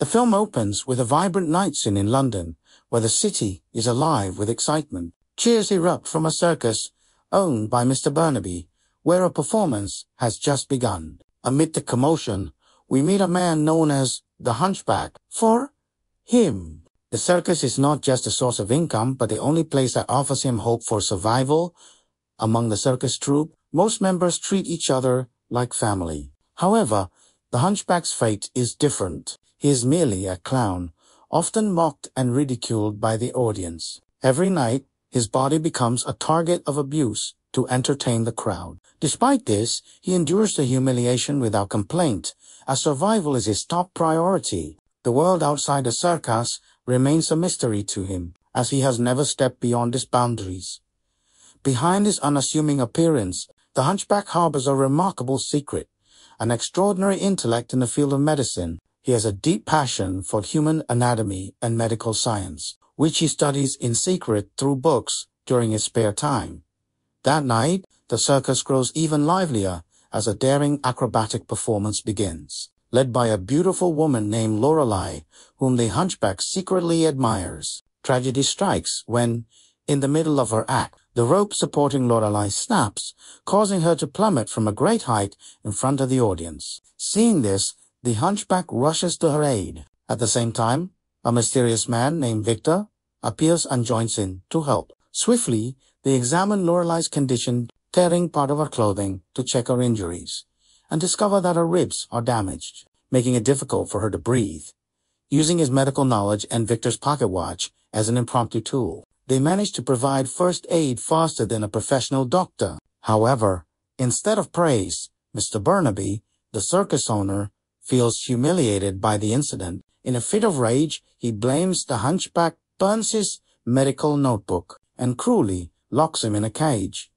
The film opens with a vibrant night scene in London, where the city is alive with excitement. Cheers erupt from a circus owned by Mr. Burnaby, where a performance has just begun. Amid the commotion, we meet a man known as the Hunchback. For him, the circus is not just a source of income, but the only place that offers him hope for survival. Among the circus troupe, most members treat each other like family. However, the Hunchback's fate is different. He is merely a clown, often mocked and ridiculed by the audience. Every night, his body becomes a target of abuse to entertain the crowd. Despite this, he endures the humiliation without complaint, as survival is his top priority. The world outside the circus remains a mystery to him, as he has never stepped beyond its boundaries. Behind his unassuming appearance, the Hunchback harbors a remarkable secret, an extraordinary intellect in the field of medicine. He has a deep passion for human anatomy and medical science, which he studies in secret through books during his spare time. That night, the circus grows even livelier as a daring acrobatic performance begins, led by a beautiful woman named Lorelei, whom the Hunchback secretly admires. Tragedy strikes when, in the middle of her act, the rope supporting Lorelei snaps, causing her to plummet from a great height in front of the audience. Seeing this, the Hunchback rushes to her aid. At the same time, a mysterious man named Victor appears and joins in to help. Swiftly, they examine Lorelei's condition, tearing part of her clothing to check her injuries, and discover that her ribs are damaged, making it difficult for her to breathe. Using his medical knowledge and Victor's pocket watch as an impromptu tool, they manage to provide first aid faster than a professional doctor. However, instead of praise, Mr. Burnaby, the circus owner, feels humiliated by the incident. In a fit of rage, he blames the Hunchback, burns his medical notebook, and cruelly locks him in a cage.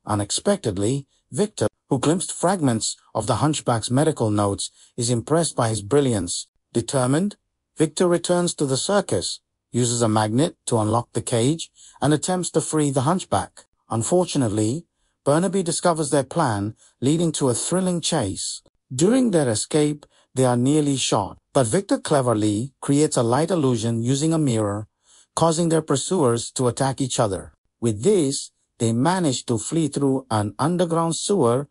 Unexpectedly, Victor, who glimpsed fragments of the Hunchback's medical notes, is impressed by his brilliance. Determined, Victor returns to the circus, uses a magnet to unlock the cage, and attempts to free the Hunchback. Unfortunately, Burnaby discovers their plan, leading to a thrilling chase. During their escape, they are nearly shot, but Victor cleverly creates a light illusion using a mirror, causing their pursuers to attack each other. With this, they manage to flee through an underground sewer.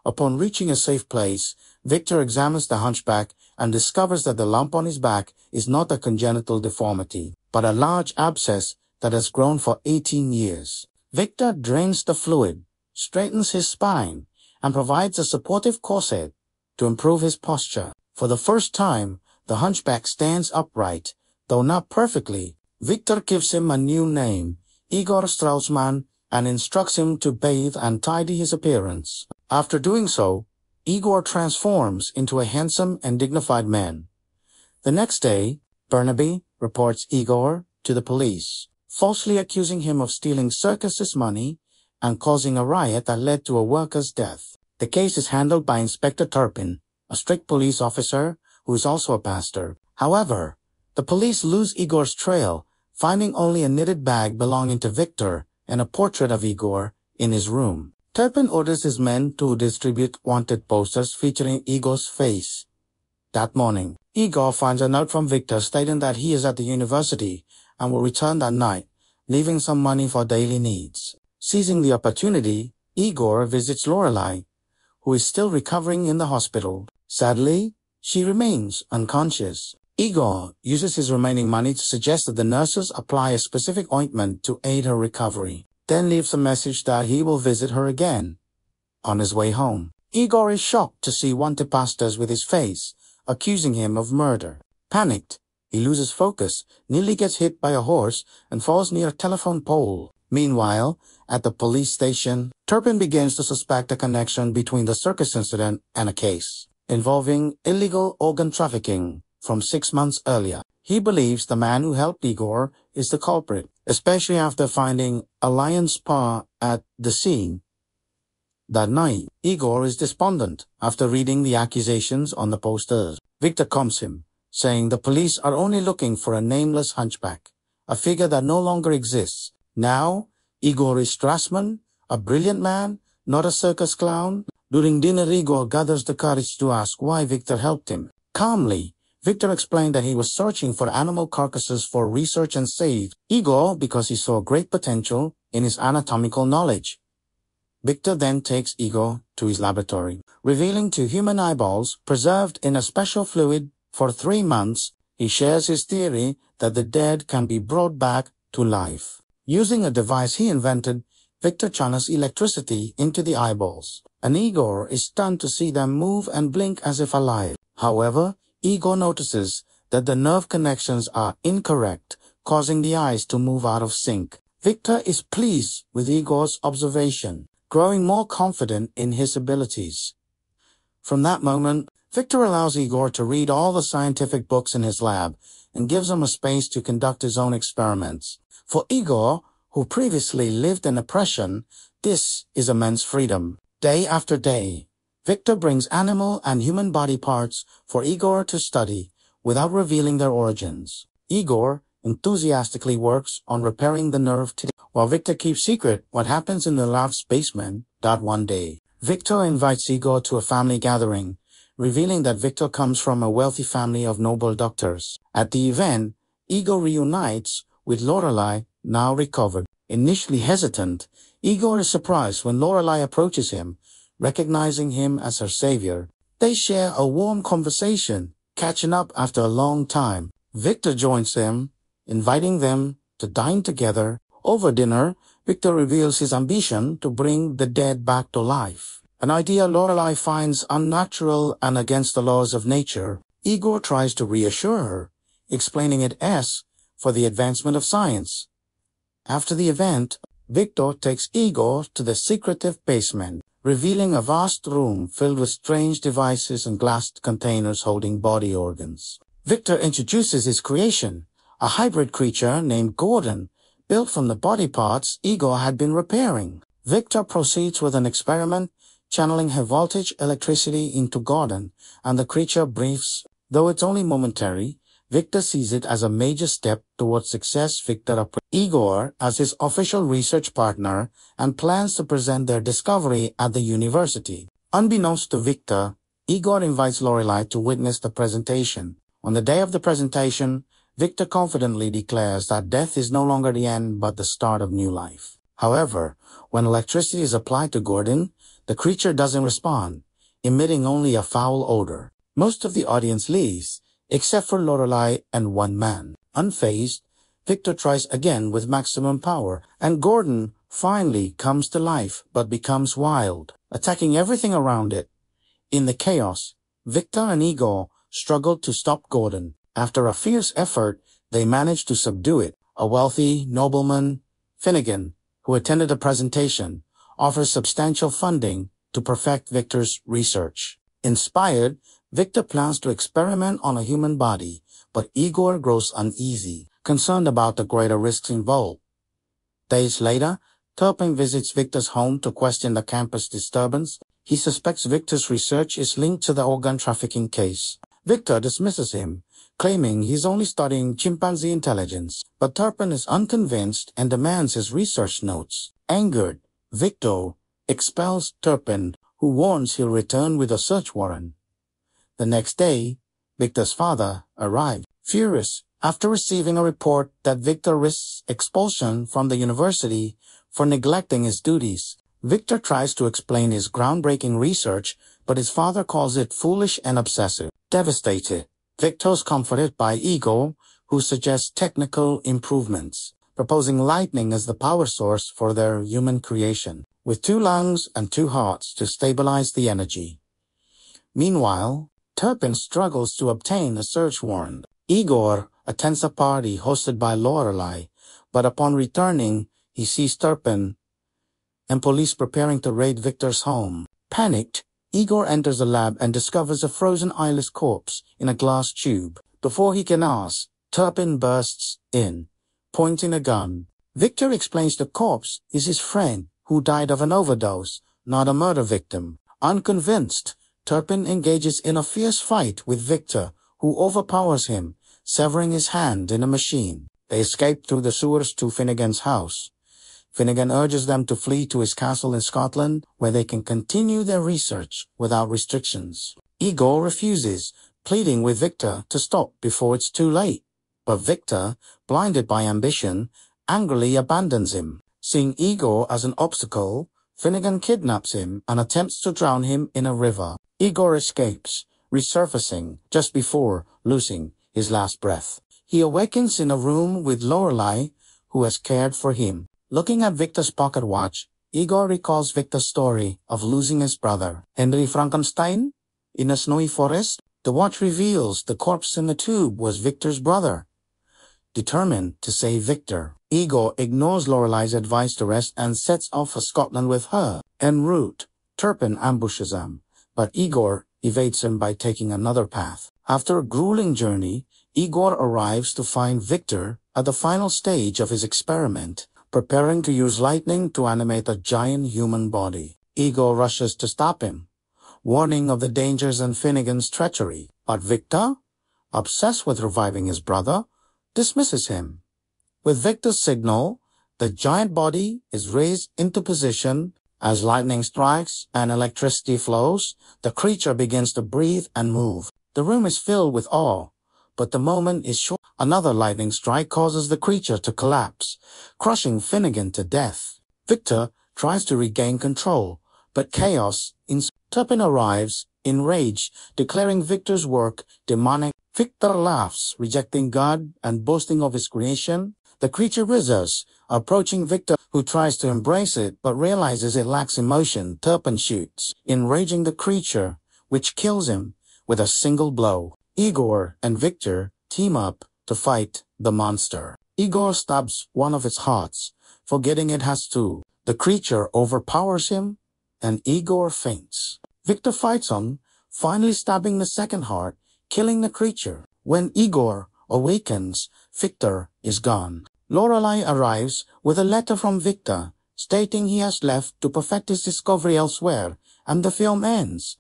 Upon reaching a safe place, Victor examines the Hunchback and discovers that the lump on his back is not a congenital deformity, but a large abscess that has grown for 18 years. Victor drains the fluid, straightens his spine, and provides a supportive corset to improve his posture. For the first time, the Hunchback stands upright, though not perfectly. Victor gives him a new name, Igor Straussman, and instructs him to bathe and tidy his appearance. After doing so, Igor transforms into a handsome and dignified man. The next day, Burnaby reports Igor to the police, falsely accusing him of stealing circus's money and causing a riot that led to a worker's death. The case is handled by Inspector Turpin, a strict police officer who is also a pastor. However, the police lose Igor's trail, finding only a knitted bag belonging to Victor and a portrait of Igor in his room. Turpin orders his men to distribute wanted posters featuring Igor's face. That morning, Igor finds a note from Victor stating that he is at the university and will return that night, leaving some money for daily needs. Seizing the opportunity, Igor visits Lorelei, who is still recovering in the hospital. Sadly, she remains unconscious. Igor uses his remaining money to suggest that the nurses apply a specific ointment to aid her recovery, then leaves a message that he will visit her again. On his way home, Igor is shocked to see wanted posters with his face, accusing him of murder. Panicked, he loses focus, nearly gets hit by a horse, and falls near a telephone pole. Meanwhile, at the police station, Turpin begins to suspect a connection between the circus incident and a case involving illegal organ trafficking from 6 months earlier. He believes the man who helped Igor is the culprit, especially after finding a lion's paw at the scene. That night, Igor is despondent after reading the accusations on the posters. Victor calms him, saying the police are only looking for a nameless hunchback, a figure that no longer exists. Now, Igor is Strassman, a brilliant man, not a circus clown. During dinner, Igor gathers the courage to ask why Victor helped him. Calmly, Victor explained that he was searching for animal carcasses for research and saved Igor because he saw great potential in his anatomical knowledge. Victor then takes Igor to his laboratory, revealing 2 human eyeballs preserved in a special fluid for 3 months. He shares his theory that the dead can be brought back to life. Using a device he invented, Victor channels electricity into the eyeballs, and Igor is stunned to see them move and blink as if alive. However, Igor notices that the nerve connections are incorrect, causing the eyes to move out of sync. Victor is pleased with Igor's observation, growing more confident in his abilities. From that moment, Victor allows Igor to read all the scientific books in his lab and gives him a space to conduct his own experiments. For Igor, who previously lived in oppression, this is immense freedom. Day after day, Victor brings animal and human body parts for Igor to study without revealing their origins. Igor enthusiastically works on repairing the nerve tissue, while Victor keeps secret what happens in the lab's basement. One day, Victor invites Igor to a family gathering, revealing that Victor comes from a wealthy family of noble doctors. At the event, Igor reunites with Lorelei, now recovered. Initially hesitant, Igor is surprised when Lorelei approaches him, recognizing him as her savior. They share a warm conversation, catching up after a long time. Victor joins them, inviting them to dine together. Over dinner, Victor reveals his ambition to bring the dead back to life, an idea Lorelei finds unnatural and against the laws of nature. Igor tries to reassure her, explaining it as for the advancement of science. After the event, Victor takes Igor to the secretive basement, revealing a vast room filled with strange devices and glass containers holding body organs. Victor introduces his creation, a hybrid creature named Gordon, built from the body parts Igor had been repairing. Victor proceeds with an experiment, channeling high voltage electricity into Gordon, and the creature breathes. Though it's only momentary, Victor sees it as a major step towards success. Victor appoints Igor as his official research partner and plans to present their discovery at the university. Unbeknownst to Victor, Igor invites Lorelei to witness the presentation. On the day of the presentation, Victor confidently declares that death is no longer the end but the start of new life. However, when electricity is applied to Gordon, the creature doesn't respond, emitting only a foul odor. Most of the audience leaves, except for Lorelei and one man. Unfazed, Victor tries again with maximum power, and Gordon finally comes to life but becomes wild, attacking everything around it. In the chaos, Victor and Igor struggle to stop Gordon. After a fierce effort, they manage to subdue it. A wealthy nobleman, Finnegan, who attended the presentation, offers substantial funding to perfect Victor's research. Inspired, Victor plans to experiment on a human body, but Igor grows uneasy, concerned about the greater risks involved. Days later, Turpin visits Victor's home to question the campus disturbance. He suspects Victor's research is linked to the organ trafficking case. Victor dismisses him, claiming he's only studying chimpanzee intelligence, but Turpin is unconvinced and demands his research notes. Angered, Victor expels Turpin, who warns he'll return with a search warrant. The next day, Victor's father arrived, furious after receiving a report that Victor risks expulsion from the university for neglecting his duties. Victor tries to explain his groundbreaking research, but his father calls it foolish and obsessive. Devastated, Victor is comforted by Igor, who suggests technical improvements, proposing lightning as the power source for their human creation, with 2 lungs and 2 hearts to stabilize the energy. Meanwhile, Turpin struggles to obtain a search warrant. Igor attends a party hosted by Lorelei, but upon returning, he sees Turpin and police preparing to raid Victor's home. Panicked, Igor enters the lab and discovers a frozen eyeless corpse in a glass tube. Before he can ask, Turpin bursts in, pointing a gun. Victor explains the corpse is his friend who died of an overdose, not a murder victim. Unconvinced, Turpin engages in a fierce fight with Victor, who overpowers him, severing his hand in a machine. They escape through the sewers to Finnegan's house. Finnegan urges them to flee to his castle in Scotland, where they can continue their research without restrictions. Igor refuses, pleading with Victor to stop before it's too late. But Victor, blinded by ambition, angrily abandons him. Seeing Igor as an obstacle, Finnegan kidnaps him and attempts to drown him in a river. Igor escapes, resurfacing just before losing his last breath. He awakens in a room with Lorelei, who has cared for him. Looking at Victor's pocket watch, Igor recalls Victor's story of losing his brother, Henry Frankenstein, in a snowy forest. The watch reveals the corpse in the tube was Victor's brother. Determined to save Victor, Igor ignores Lorelei's advice to rest and sets off for Scotland with her. En route, Turpin ambushes him, but Igor evades him by taking another path. After a grueling journey, Igor arrives to find Victor at the final stage of his experiment, preparing to use lightning to animate a giant human body. Igor rushes to stop him, warning of the dangers and Finnegan's treachery. But Victor, obsessed with reviving his brother, dismisses him. With Victor's signal, the giant body is raised into position. As lightning strikes and electricity flows, the creature begins to breathe and move. The room is filled with awe, but the moment is short. Another lightning strike causes the creature to collapse, crushing Finnegan to death. Victor tries to regain control, but chaos ensues. Turpin arrives, enraged, declaring Victor's work demonic. Victor laughs, rejecting God and boasting of his creation. The creature withers, approaching Victor, who tries to embrace it but realizes it lacks emotion. Turpin shoots, enraging the creature, which kills him with a single blow. Igor and Victor team up to fight the monster. Igor stabs one of its hearts, forgetting it has two. The creature overpowers him, and Igor faints. Victor fights on, finally stabbing the second heart, killing the creature. When Igor awakens, Victor is gone. Lorelei arrives with a letter from Victor, stating he has left to perfect his discovery elsewhere, and the film ends.